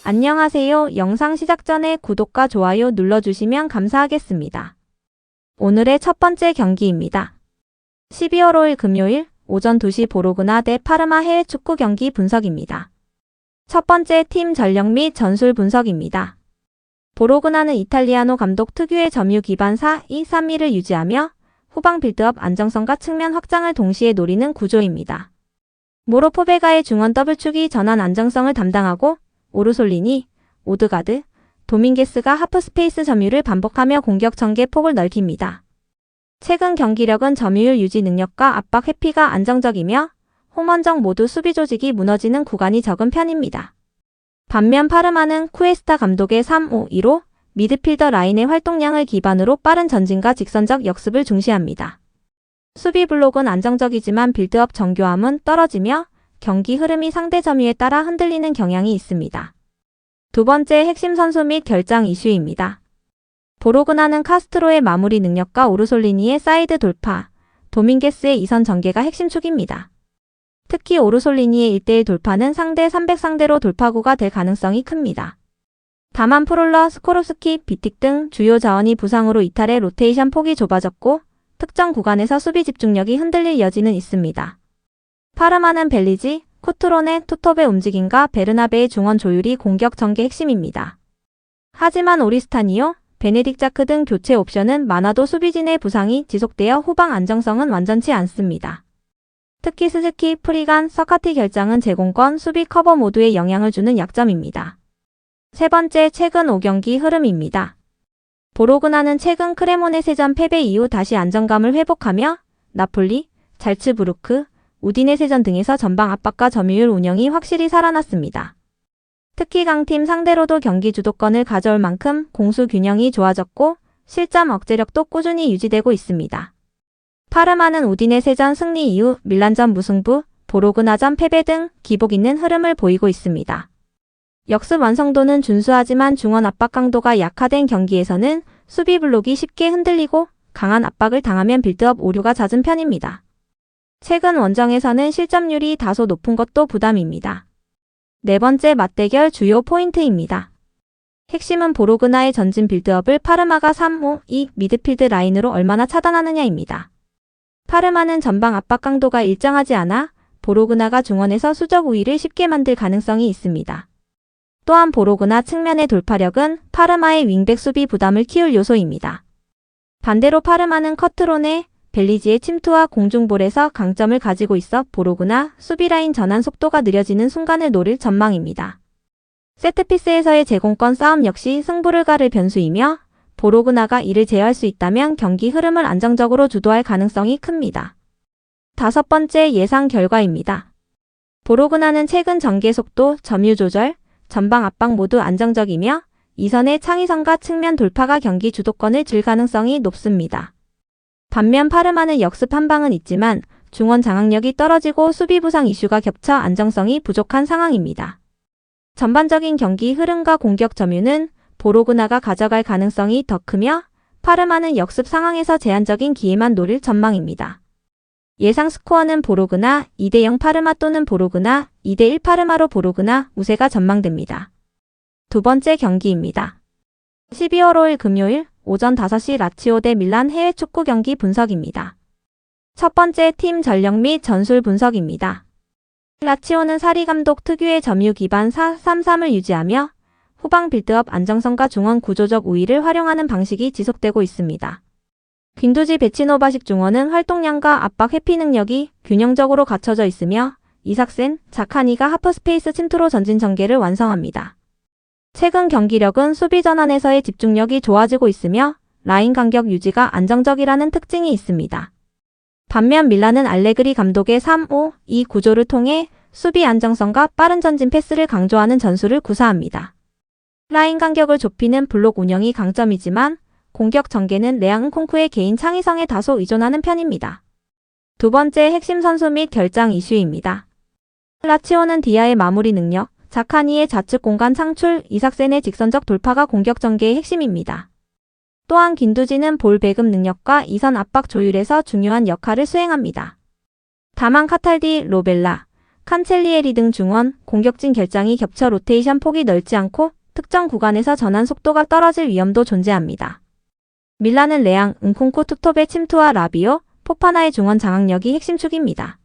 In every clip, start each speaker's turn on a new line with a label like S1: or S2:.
S1: 안녕하세요. 영상 시작 전에 구독과 좋아요 눌러주시면 감사하겠습니다. 오늘의 첫 번째 경기입니다. 12월 5일 금요일 오전 2시 보로그나 대 파르마 해외 축구 경기 분석입니다. 첫 번째 팀 전력 및 전술 분석입니다. 보로그나는 이탈리아노 감독 특유의 점유 기반 4-2-3-1을 유지하며 후방 빌드업 안정성과 측면 확장을 동시에 노리는 구조입니다. 모로포베가의 중원 더블축이 전환 안정성을 담당하고 오르솔리니, 오드가드, 도밍게스가 하프스페이스 점유를 반복하며 공격 전개 폭을 넓힙니다. 최근 경기력은 점유율 유지 능력과 압박 회피가 안정적이며 홈원정 모두 수비 조직이 무너지는 구간이 적은 편입니다. 반면 파르마는 쿠에스타 감독의 3-5-2로 미드필더 라인의 활동량을 기반으로 빠른 전진과 직선적 역습을 중시합니다. 수비 블록은 안정적이지만 빌드업 정교함은 떨어지며 경기 흐름이 상대 점유에 따라 흔들리는 경향이 있습니다. 두 번째 핵심 선수 및 결장 이슈입니다. 보로그나는 카스트로의 마무리 능력과 오르솔리니의 사이드 돌파, 도밍게스의 이선 전개가 핵심 축입니다. 특히 오르솔리니의 1대1 돌파는 상대 300 상대로 돌파구가 될 가능성이 큽니다. 다만 프롤러, 스코롭스키, 비틱 등 주요 자원이 부상으로 이탈해 로테이션 폭이 좁아졌고 특정 구간에서 수비 집중력이 흔들릴 여지는 있습니다. 파르마는 벨리지, 쿠트론의 투톱의 움직임과 베르나베의 중원 조율이 공격 전개 핵심입니다. 하지만 오리스타니오, 베네딕자크 등 교체 옵션은 많아도 수비진의 부상이 지속되어 후방 안정성은 완전치 않습니다. 특히 스즈키, 프리간, 서카티 결장은 제공권, 수비 커버 모두에 영향을 주는 약점입니다. 세 번째, 최근 5경기 흐름입니다. 보로그나는 최근 크레모네세전 패배 이후 다시 안정감을 회복하며 나폴리, 잘츠부르크, 우디네세전 등에서 전방 압박과 점유율 운영이 확실히 살아났습니다. 특히 강팀 상대로도 경기 주도권을 가져올 만큼 공수 균형이 좋아졌고 실점 억제력도 꾸준히 유지되고 있습니다. 파르마는 우디네세전 승리 이후 밀란전 무승부, 보로그나전 패배 등 기복 있는 흐름을 보이고 있습니다. 역습 완성도는 준수하지만 중원 압박 강도가 약화된 경기에서는 수비 블록이 쉽게 흔들리고 강한 압박을 당하면 빌드업 오류가 잦은 편입니다. 최근 원정에서는 실점률이 다소 높은 것도 부담입니다. 네 번째 맞대결 주요 포인트입니다. 핵심은 보로그나의 전진 빌드업을 파르마가 3-5-2 미드필드 라인으로 얼마나 차단하느냐입니다. 파르마는 전방 압박 강도가 일정하지 않아 보로그나가 중원에서 수적 우위를 쉽게 만들 가능성이 있습니다. 또한 보로그나 측면의 돌파력은 파르마의 윙백 수비 부담을 키울 요소입니다. 반대로 파르마는 커트론의 벨리지의 침투와 공중볼에서 강점을 가지고 있어 보로그나 수비라인 전환 속도가 느려지는 순간을 노릴 전망입니다. 세트피스에서의 제공권 싸움 역시 승부를 가를 변수이며 보로그나가 이를 제어할 수 있다면 경기 흐름을 안정적으로 주도할 가능성이 큽니다. 다섯 번째 예상 결과입니다. 보로그나는 최근 전개 속도, 점유 조절, 전방 압박 모두 안정적이며 이선의 창의성과 측면 돌파가 경기 주도권을 쥘 가능성이 높습니다. 반면 파르마는 역습 한 방은 있지만 중원 장악력이 떨어지고 수비 부상 이슈가 겹쳐 안정성이 부족한 상황입니다. 전반적인 경기 흐름과 공격 점유는 보로그나가 가져갈 가능성이 더 크며 파르마는 역습 상황에서 제한적인 기회만 노릴 전망입니다. 예상 스코어는 보로그나 2-0 파르마 또는 보로그나 2-1 파르마로 보로그나 우세가 전망됩니다. 두 번째 경기입니다. 12월 5일 금요일 오전 5시 라치오 대 밀란 해외 축구 경기 분석입니다. 첫 번째 팀 전력 및 전술 분석입니다. 라치오는 사리 감독 특유의 점유 기반 4-3-3을 유지하며 후방 빌드업 안정성과 중원 구조적 우위를 활용하는 방식이 지속되고 있습니다. 귄두지 베치노바식 중원은 활동량과 압박 회피 능력이 균형적으로 갖춰져 있으며 이삭센, 자카니가 하프스페이스 침투로 전진 전개를 완성합니다. 최근 경기력은 수비 전환에서의 집중력이 좋아지고 있으며 라인 간격 유지가 안정적이라는 특징이 있습니다. 반면 밀란은 알레그리 감독의 3-5-2 구조를 통해 수비 안정성과 빠른 전진 패스를 강조하는 전술을 구사합니다. 라인 간격을 좁히는 블록 운영이 강점이지만 공격 전개는 레앙 콩쿠의 개인 창의성에 다소 의존하는 편입니다. 두 번째 핵심 선수 및 결장 이슈입니다. 라치오는 디아의 마무리 능력, 자카니의 좌측 공간 창출, 이삭센의 직선적 돌파가 공격 전개의 핵심입니다. 또한 귄두지는 볼 배급 능력과 이선 압박 조율에서 중요한 역할을 수행합니다. 다만 카탈디, 로벨라, 칸첼리에리 등 중원, 공격진 결장이 겹쳐 로테이션 폭이 넓지 않고 특정 구간에서 전환 속도가 떨어질 위험도 존재합니다. 밀란은 레앙, 은콩쿠 투톱의 침투와 라비오, 포파나의 중원 장악력이 핵심 축입니다.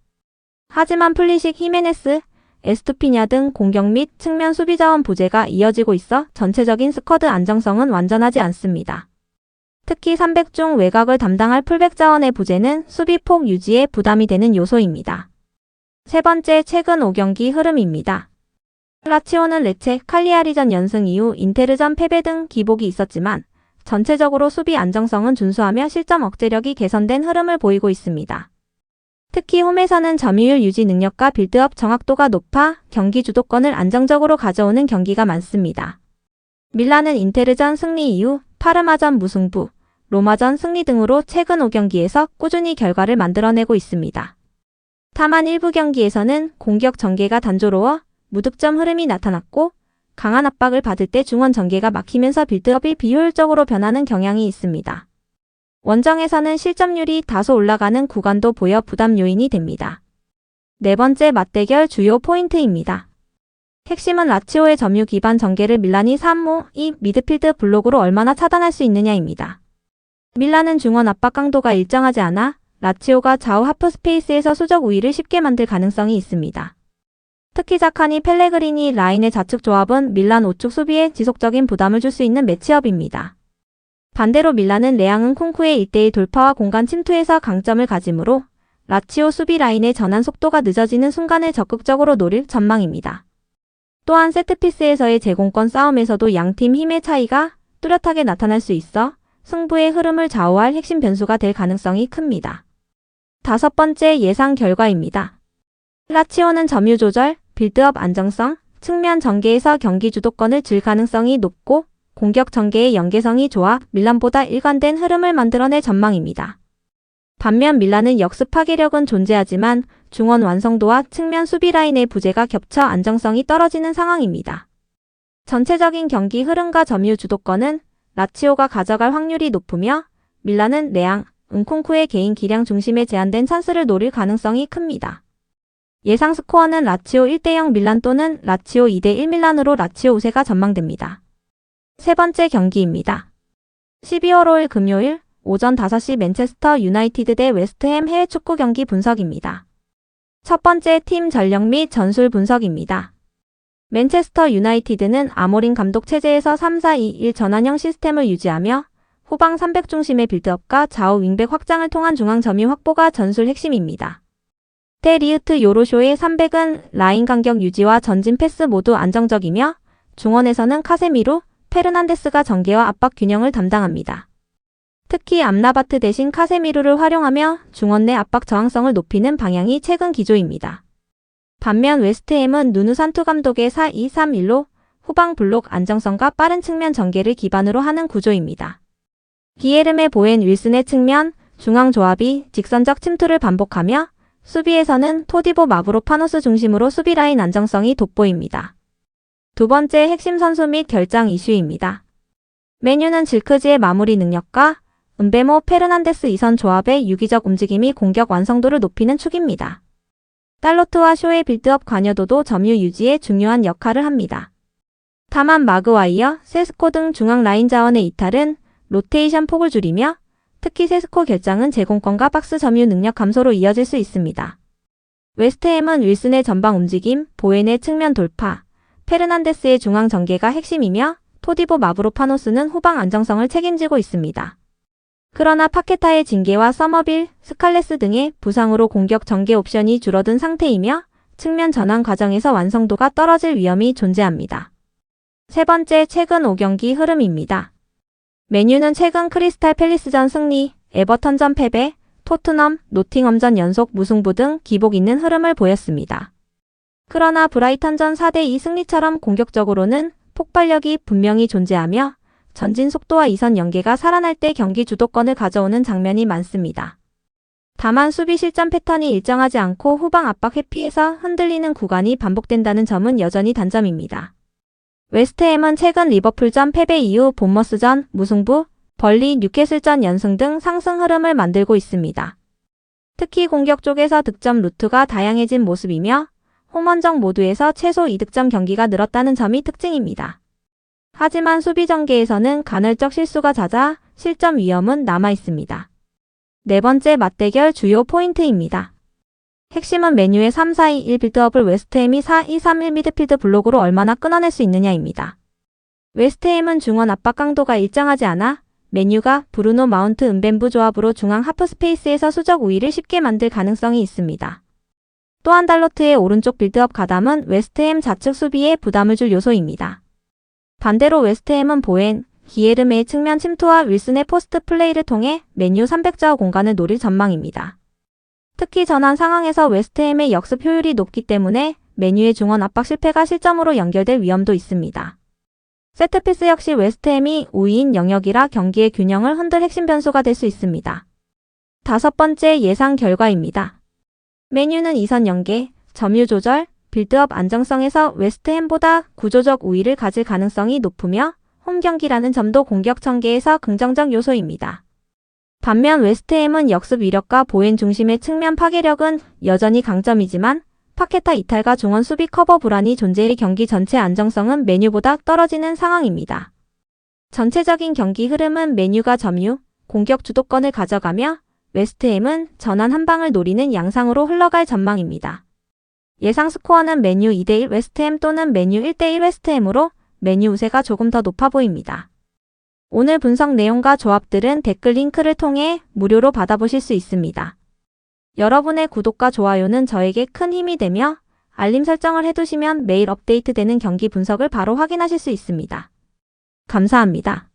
S1: 하지만 플리식, 히메네스, 에스투피냐 등 공격 및 측면 수비 자원 부재가 이어지고 있어 전체적인 스쿼드 안정성은 완전하지 않습니다. 특히 300중 외곽을 담당할 풀백 자원의 부재는 수비 폭 유지에 부담이 되는 요소입니다. 세 번째, 최근 5경기 흐름입니다. 라치오는 레체, 칼리아리전 연승 이후 인테르전 패배 등 기복이 있었지만 전체적으로 수비 안정성은 준수하며 실점 억제력이 개선된 흐름을 보이고 있습니다. 특히 홈에서는 점유율 유지 능력과 빌드업 정확도가 높아 경기 주도권을 안정적으로 가져오는 경기가 많습니다. 밀란은 인테르전 승리 이후 파르마전 무승부, 로마전 승리 등으로 최근 5경기에서 꾸준히 결과를 만들어내고 있습니다. 다만 일부 경기에서는 공격 전개가 단조로워 무득점 흐름이 나타났고 강한 압박을 받을 때 중원 전개가 막히면서 빌드업이 비효율적으로 변하는 경향이 있습니다. 원정에서는 실점률이 다소 올라가는 구간도 보여 부담 요인이 됩니다. 네 번째, 맞대결 주요 포인트입니다. 핵심은 라치오의 점유 기반 전개를 밀란이 3-5-2 미드필드 블록으로 얼마나 차단할 수 있느냐입니다. 밀란은 중원 압박 강도가 일정하지 않아 라치오가 좌우 하프 스페이스에서 수적 우위를 쉽게 만들 가능성이 있습니다. 특히 자카니 펠레그리니 라인의 좌측 조합은 밀란 우측 수비에 지속적인 부담을 줄 수 있는 매치업입니다. 반대로 밀란은 레앙은 콩쿠의 1대1 돌파와 공간 침투에서 강점을 가지므로 라치오 수비 라인의 전환 속도가 늦어지는 순간을 적극적으로 노릴 전망입니다. 또한 세트피스에서의 제공권 싸움에서도 양팀 힘의 차이가 뚜렷하게 나타날 수 있어 승부의 흐름을 좌우할 핵심 변수가 될 가능성이 큽니다. 다섯 번째, 예상 결과입니다. 라치오는 점유 조절, 빌드업 안정성, 측면 전개에서 경기 주도권을 쥘 가능성이 높고 공격 전개의 연계성이 좋아 밀란보다 일관된 흐름을 만들어낼 전망입니다. 반면 밀란은 역습 파괴력은 존재하지만 중원 완성도와 측면 수비 라인의 부재가 겹쳐 안정성이 떨어지는 상황입니다. 전체적인 경기 흐름과 점유 주도권은 라치오가 가져갈 확률이 높으며 밀란은 레앙, 은콩쿠의 개인 기량 중심에 제한된 찬스를 노릴 가능성이 큽니다. 예상 스코어는 라치오 1대0 밀란 또는 라치오 2대1 밀란으로 라치오 우세가 전망됩니다. 세 번째 경기입니다. 12월 5일 금요일 오전 5시 맨체스터 유나이티드 대 웨스트햄 해외 축구 경기 분석입니다. 첫 번째, 팀 전력 및 전술 분석입니다. 맨체스터 유나이티드는 아모린 감독 체제에서 3-4-2-1 전환형 시스템을 유지하며 후방 300 중심의 빌드업과 좌우 윙백 확장을 통한 중앙 점유 확보가 전술 핵심입니다. 데리우트 요로쇼의 300은 라인 간격 유지와 전진 패스 모두 안정적이며 중원에서는 카세미로, 페르난데스가 전개와 압박 균형을 담당합니다. 특히 암라바트 대신 카세미루를 활용하며 중원 내 압박 저항성을 높이는 방향이 최근 기조입니다. 반면 웨스트햄은 누누 산투 감독의 4-2-3-1로 후방 블록 안정성과 빠른 측면 전개를 기반으로 하는 구조입니다. 기에르메 보엔 윌슨의 측면, 중앙 조합이 직선적 침투를 반복하며 수비에서는 토디보 마브로파노스 중심으로 수비 라인 안정성이 돋보입니다. 두 번째, 핵심 선수 및 결장 이슈입니다. 메뉴는 질크지의 마무리 능력과 은베모 페르난데스 이선 조합의 유기적 움직임이 공격 완성도를 높이는 축입니다. 달로트와 쇼의 빌드업 관여도도 점유 유지에 중요한 역할을 합니다. 다만 마그와이어, 세스코 등 중앙 라인 자원의 이탈은 로테이션 폭을 줄이며 특히 세스코 결장은 제공권과 박스 점유 능력 감소로 이어질 수 있습니다. 웨스트햄은 윌슨의 전방 움직임, 보엔의 측면 돌파, 페르난데스의 중앙 전개가 핵심이며 토디보 마브로파노스는 후방 안정성을 책임지고 있습니다. 그러나 파케타의 징계와 서머빌, 스칼레스 등의 부상으로 공격 전개 옵션이 줄어든 상태이며 측면 전환 과정에서 완성도가 떨어질 위험이 존재합니다. 세 번째, 최근 5경기 흐름입니다. 메뉴는 최근 크리스탈 팰리스전 승리, 에버턴전 패배, 토트넘, 노팅엄전 연속 무승부 등 기복 있는 흐름을 보였습니다. 그러나 브라이턴전 4대2 승리처럼 공격적으로는 폭발력이 분명히 존재하며 전진 속도와 이선 연계가 살아날 때 경기 주도권을 가져오는 장면이 많습니다. 다만 수비 실점 패턴이 일정하지 않고 후방 압박 회피에서 흔들리는 구간이 반복된다는 점은 여전히 단점입니다. 웨스트햄은 최근 리버풀전 패배 이후 본머스전 무승부, 벌리 뉴캐슬전 연승 등 상승 흐름을 만들고 있습니다. 특히 공격 쪽에서 득점 루트가 다양해진 모습이며 홈원정 모두에서 최소 이득점 경기가 늘었다는 점이 특징입니다. 하지만 수비 전개에서는 간헐적 실수가 잦아 실점 위험은 남아 있습니다. 네 번째 맞대결 주요 포인트입니다. 핵심은 메뉴의 3-4-2-1 빌드업을 웨스트햄이 4-2-3-1 미드필드 블록으로 얼마나 끊어낼 수 있느냐입니다. 웨스트햄은 중원 압박 강도가 일정하지 않아 메뉴가 브루노 마운트 은벤부 조합으로 중앙 하프 스페이스에서 수적 우위를 쉽게 만들 가능성이 있습니다. 또한 달로트의 오른쪽 빌드업 가담은 웨스트햄 좌측 수비에 부담을 줄 요소입니다. 반대로 웨스트햄은 보엔, 기에르메의 측면 침투와 윌슨의 포스트 플레이를 통해 메뉴 300자와 공간을 노릴 전망입니다. 특히 전환 상황에서 웨스트햄의 역습 효율이 높기 때문에 메뉴의 중원 압박 실패가 실점으로 연결될 위험도 있습니다. 세트피스 역시 웨스트햄이 우위인 영역이라 경기의 균형을 흔들 핵심 변수가 될 수 있습니다. 다섯 번째 예상 결과입니다. 메뉴는 2선 연계, 점유 조절, 빌드업 안정성에서 웨스트햄보다 구조적 우위를 가질 가능성이 높으며 홈 경기라는 점도 공격 전개에서 긍정적 요소입니다. 반면 웨스트햄은 역습 위력과 보엔 중심의 측면 파괴력은 여전히 강점이지만 파케타 이탈과 중원 수비 커버 불안이 존재해 경기 전체 안정성은 메뉴보다 떨어지는 상황입니다. 전체적인 경기 흐름은 메뉴가 점유, 공격 주도권을 가져가며 웨스트햄은 전환 한 방을 노리는 양상으로 흘러갈 전망입니다. 예상 스코어는 메뉴 2대1 웨스트햄 또는 메뉴 1대1 웨스트햄으로 메뉴 우세가 조금 더 높아 보입니다. 오늘 분석 내용과 조합들은 댓글 링크를 통해 무료로 받아보실 수 있습니다. 여러분의 구독과 좋아요는 저에게 큰 힘이 되며 알림 설정을 해두시면 매일 업데이트되는 경기 분석을 바로 확인하실 수 있습니다. 감사합니다.